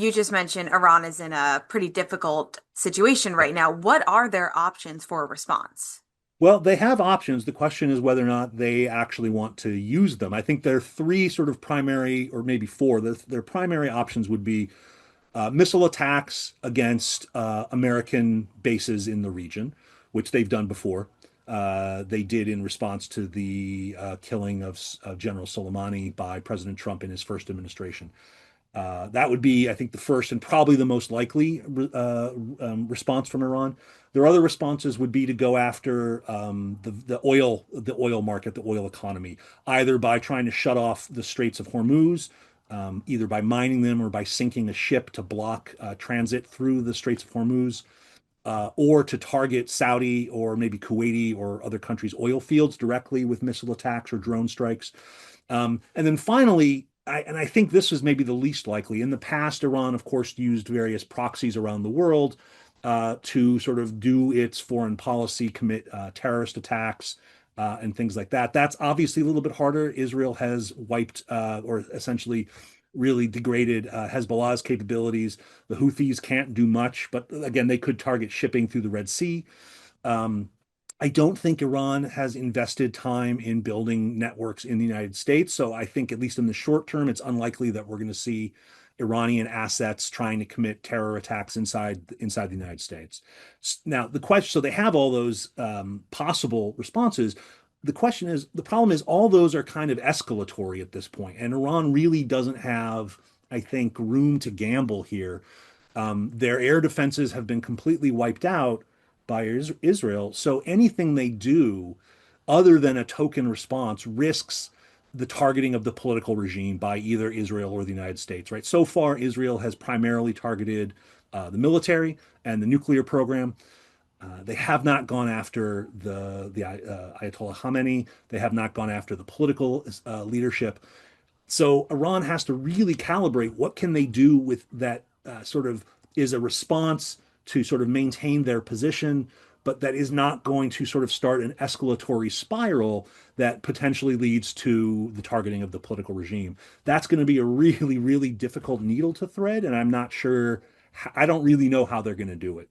you just mentioned Iran is in a pretty difficult situation right now. What are their options for a response? Well, they have options. The question is whether or not they actually want to use them. I think there are three sort of primary, or maybe four. Their primary options would be missile attacks against American bases in the region, which they've done before. They did in response to the killing of General Soleimani by President Trump in his first administration. That would be, I think, the first and probably the most likely response from Iran. Their other responses would be to go after the oil market, the oil economy, either by trying to shut off the Straits of Hormuz, either by mining them or by sinking a ship to block transit through the Straits of Hormuz, or to target Saudi or maybe Kuwaiti or other countries' oil fields directly with missile attacks or drone strikes. And then finally, I think this is maybe the least likely. In the past, Iran, of course, used various proxies around the world to sort of do its foreign policy, commit terrorist attacks and things like that. That's obviously a little bit harder. Israel has wiped or essentially really degraded Hezbollah's capabilities. The Houthis can't do much, but again, they could target shipping through the Red Sea. Um, I don't think Iran has invested time in building networks in the United States. So I think, at least in the short term, it's unlikely that we're going to see Iranian assets trying to commit terror attacks inside the United States. Now, the question, so they have all those possible responses. The problem is, all those are kind of escalatory at this point, and Iran really doesn't have, I think, room to gamble here. Their air defenses have been completely wiped out by Israel. So anything they do other than a token response risks the targeting of the political regime by either Israel or the United States, right? So far, Israel has primarily targeted the military and the nuclear program. They have not gone after the Ayatollah Khamenei. They have not gone after the political leadership. So Iran has to really calibrate what can they do with that sort of is a response to sort of maintain their position, but that is not going to sort of start an escalatory spiral that potentially leads to the targeting of the political regime. That's going to be a really, really difficult needle to thread, and I'm not sure. I don't really know how they're going to do it.